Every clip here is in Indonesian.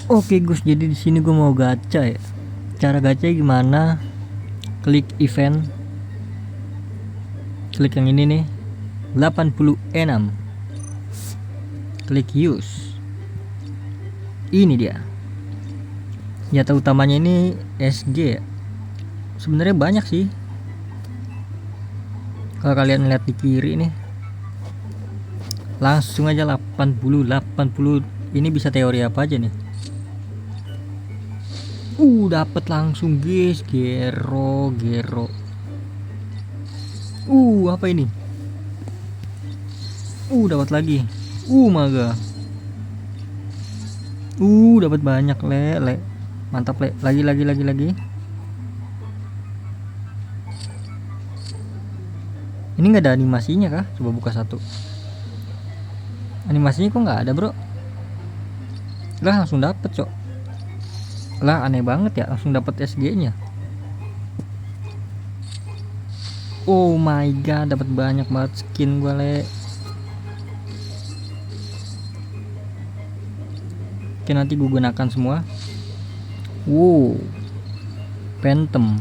Oke Gus, jadi di sini gue mau gacha ya. Cara gacha gimana? Klik event, klik yang ini nih, 86. Klik use. Ini dia. Senjata utamanya ini SG ya. Sebenarnya banyak sih. Kalau kalian lihat di kiri nih, langsung aja 80. Ini bisa teori apa aja nih? Dapat langsung guys, Gero. Apa ini? Dapat lagi. Maga. Dapat banyak, le. Mantap, le. Lagi. Ini nggak ada animasinya kah? Coba buka satu. Animasinya kok nggak ada, bro? Lah langsung dapet, cok. Lah aneh banget ya, langsung dapat SG-nya. Oh my god, dapat banyak banget skin gue, le. Oke, nanti gue gunakan semua. Wow, Phantom.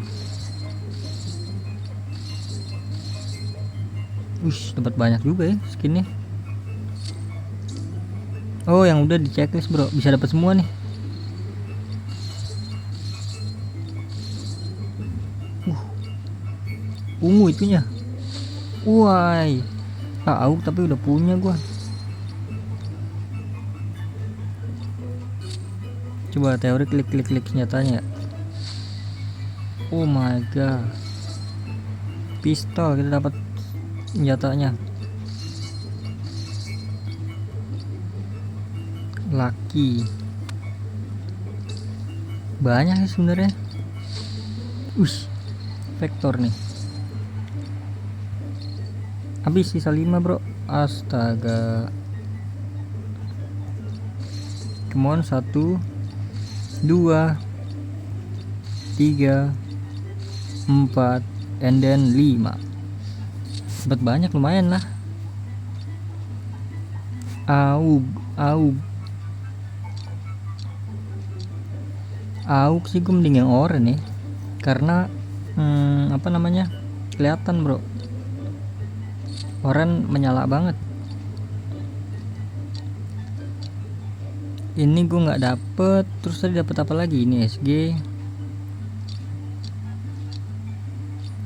Dapat banyak juga ya skinnya. Oh, yang udah di checklist, bro, bisa dapat semua nih. Ungu itunya. Why? Tahu tapi udah punya gua. Coba teori klik senjatanya. Oh my god. Pistol, kita dapat senjatanya. Lucky. Banyak ya sebenarnya. Vector nih. Habis sisa 5, bro. Astaga. Come on, 1 2 3 4 and then 5. Dapat banyak, lumayan lah. Aug sih gue mending yang oranye nih, karena apa namanya, kelihatan, bro. Oranye menyala banget. Ini gue nggak dapet. Terus tadi dapat apa lagi? Ini SG.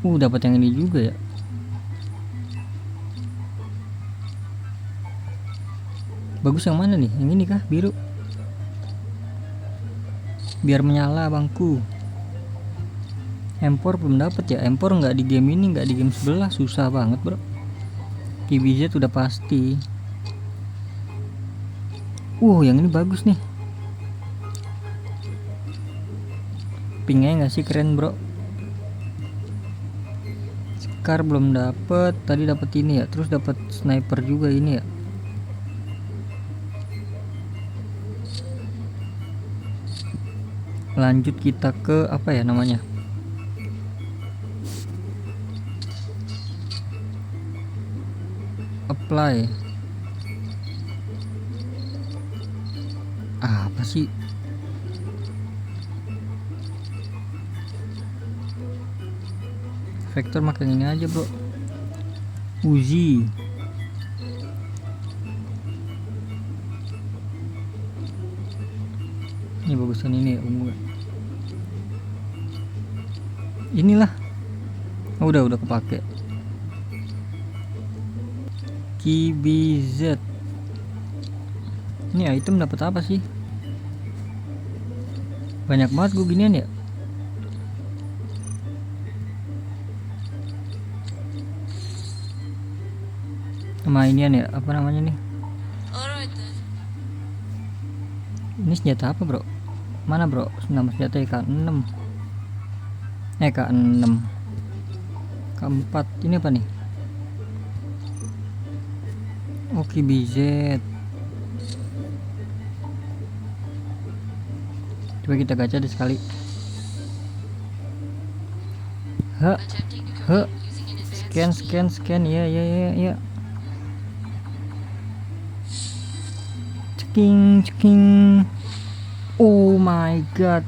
Dapat yang ini juga ya. Bagus yang mana nih? Yang ini kah? Biru. Biar menyala bangku. Empor belum dapet ya. Empor nggak di game ini, nggak di game sebelah. Susah banget, bro. KBZ udah pasti. Yang ini bagus nih. Pinknya nggak sih, keren, bro. Scar belum dapet. Tadi dapat ini ya. Terus dapat sniper juga ini ya. Lanjut kita ke apa ya namanya? Apply. Apa sih? Vector makan ini aja, bro. Uzi. Ini bagusan ini ya, ungu. Inilah. Udah kepake. KBZ. Ini item dapat apa sih? Banyak banget gue ginian ya. Sama inian ya, apa namanya nih? Ini senjata apa, bro? Mana, bro? Nama senjata K6. K6. K4. Ini apa nih? Oke, BZ. Coba kita gacha deh sekali. Scan. Ya. Ceking. Oh my god.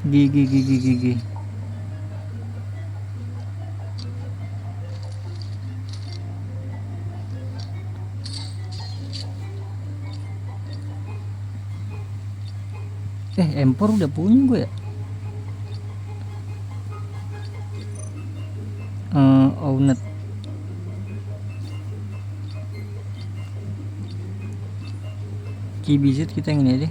Gigi. Empor udah punya gue ya. Ownet. Kibizit kita yang ini aja.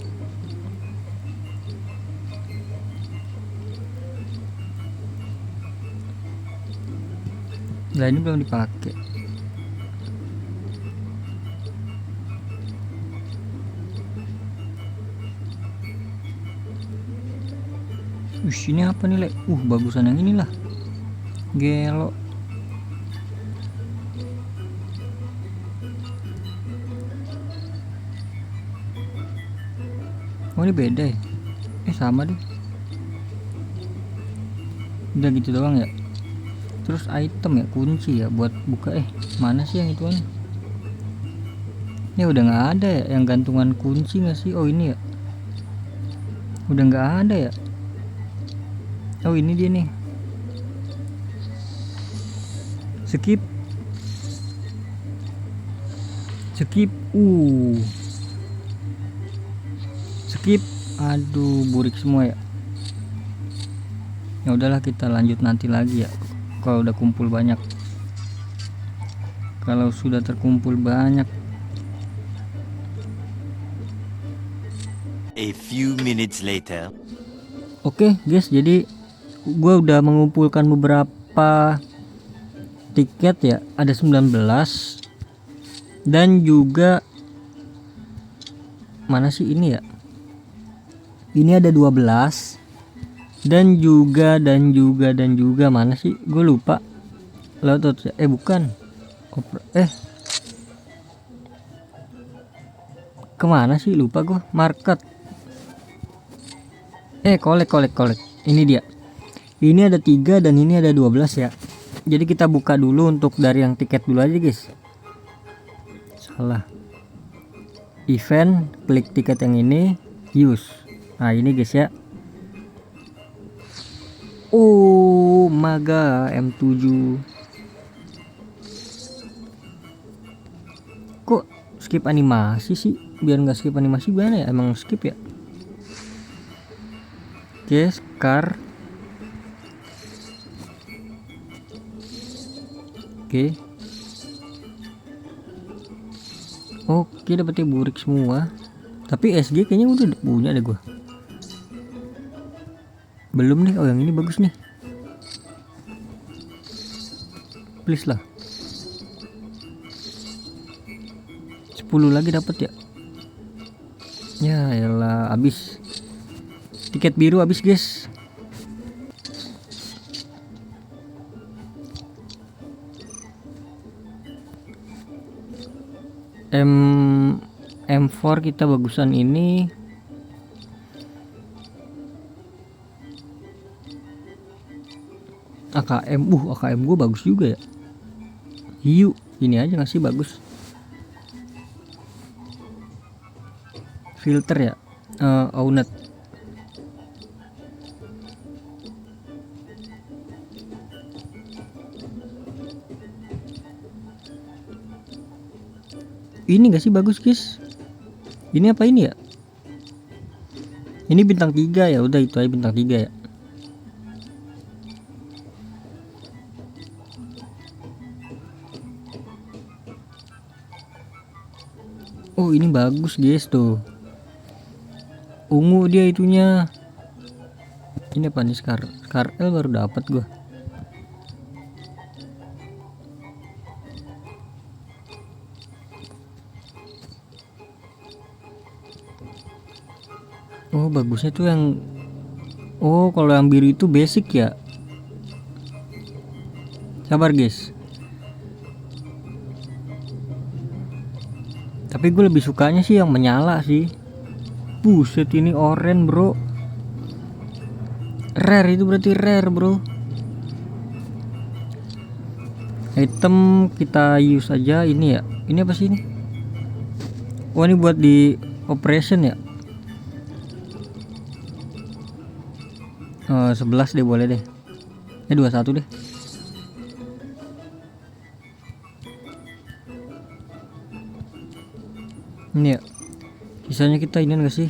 Lah ini belum dipakai. Ini apa nih, Le? Bagusan yang inilah. Gelo. Oh ini beda ya? Sama deh. Udah gitu doang ya. Terus item ya, kunci ya buat buka. Mana sih yang ituan? Ya udah nggak ada ya yang gantungan kunci nggak sih? Oh ini ya. Udah nggak ada ya. Oh ini dia nih. Skip. Skip. Aduh, burik semua ya. Ya udahlah, kita lanjut nanti lagi ya. Kalau udah kumpul banyak. Kalau sudah terkumpul banyak. A few minutes later. Oke, guys, jadi gue udah mengumpulkan beberapa tiket ya. Ada 19. Dan juga mana sih ini ya? Ini ada 12. Dan juga mana sih? Gue lupa. Bukan. Kemana sih? Lupa gue. Market. Kolek. Ini dia. Ini ada 3 dan ini ada 12 ya. Jadi kita buka dulu untuk dari yang tiket dulu aja, guys. Salah. Event, klik tiket yang ini, use. Nah, ini guys ya. Oh, Maga M7. Kok skip animasi sih? Biar nggak skip animasi gimana ya? Emang skip ya? Oke, Scar. Oke, dapetnya burik semua. Tapi SG kayaknya udah punya deh gua. Belum nih. Oh, yang ini bagus nih. Please lah. 10 lagi dapat ya. Ya elah, habis. Tiket biru habis, guys. M4 kita bagusan ini. AKM gue bagus juga ya. Hiu ini aja nggak sih bagus. Filter ya. Ownet. Ini gak sih bagus, guys? Ini apa ini ya? Ini bintang 3 ya. Udah itu aja, bintang 3 ya. Oh, ini bagus, guys, tuh. Ungu dia itunya. Ini apa nih? Scar L baru dapat gua. Oh, bagusnya tuh yang kalau yang biru itu basic ya. Sabar, guys. Tapi gue lebih sukanya sih yang menyala sih. Buset, ini oranye, bro. Rare itu berarti rare, bro. Item kita use aja ini ya. Ini apa sih ini? Oh, ini buat di operation ya. 11 deh, boleh deh. 21 deh. Ini ya. Sisanya kita ini enggak sih?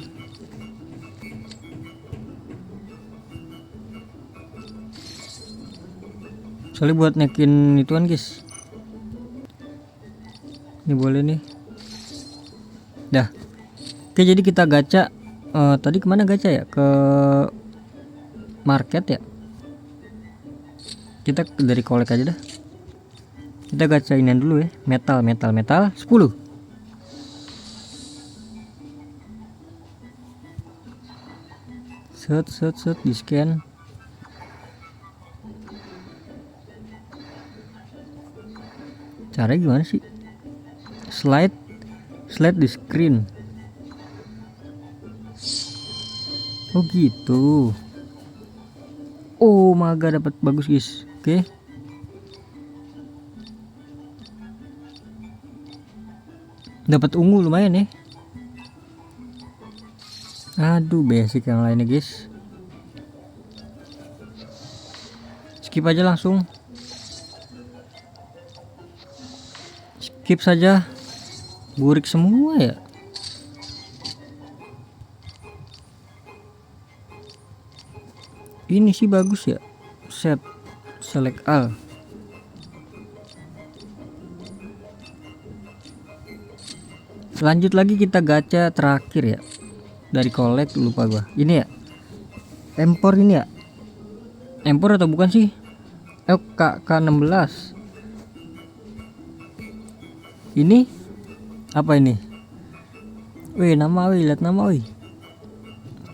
Soalnya buat naikin itu kan guys. Ini boleh nih. Dah. Oke, jadi kita gacha. Tadi kemana gacha ya? Ke market ya. Kita dari kolek aja dah. Kita gacain dulu ya. Metal 10. Set di scan. Caranya gimana sih? Slide di screen. Oh gitu. Oh maga, dapat bagus guys. Oke. Dapat ungu lumayan ya. Aduh, basic yang lainnya guys. Skip aja langsung. Skip saja. Burik semua ya. Ini sih bagus ya. Select all. Lanjut lagi kita gacha terakhir ya. Dari kolek lupa gua. Ini ya. Empor ini ya. Empor atau bukan sih? K16. Ini apa ini? Wih, lihat nama wih.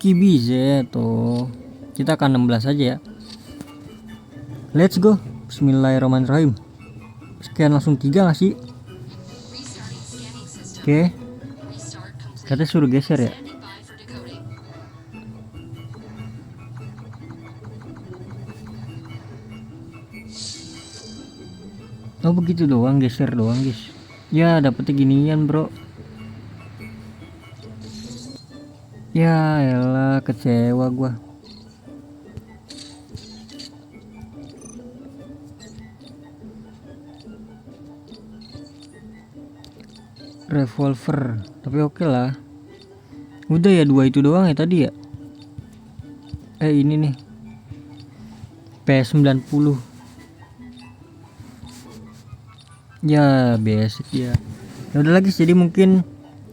Kibize tuh. Kita akan 16 aja ya. Let's go. Bismillahirrahmanirrahim. Sekian langsung 3 nggak sih? Oke. Katanya suruh geser ya. Oh begitu doang, geser doang guys. Ya dapetnya ginian bro. Ya elah, kecewa gua. Revolver, tapi oke lah. Udah ya, 2 itu doang ya tadi ya. Ini nih P90. Ya basic ya. Udah lagi, jadi mungkin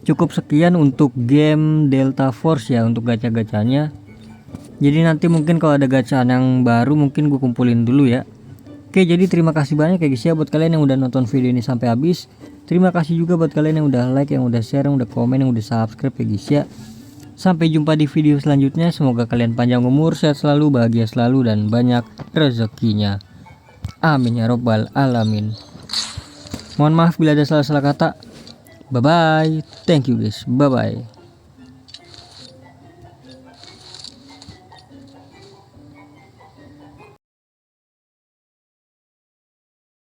cukup sekian untuk game Delta Force ya, untuk gacha-gachanya. Jadi nanti mungkin kalau ada gacaan yang baru mungkin gue kumpulin dulu ya. Oke, jadi terima kasih banyak ya guys ya buat kalian yang udah nonton video ini sampai habis. Terima kasih juga buat kalian yang udah like, yang udah share, yang udah komen, yang udah subscribe ya guys ya. Sampai jumpa di video selanjutnya. Semoga kalian panjang umur, sehat selalu, bahagia selalu, dan banyak rezekinya. Amin ya robbal alamin. Mohon maaf bila ada salah-salah kata. Bye bye. Thank you guys. Bye bye.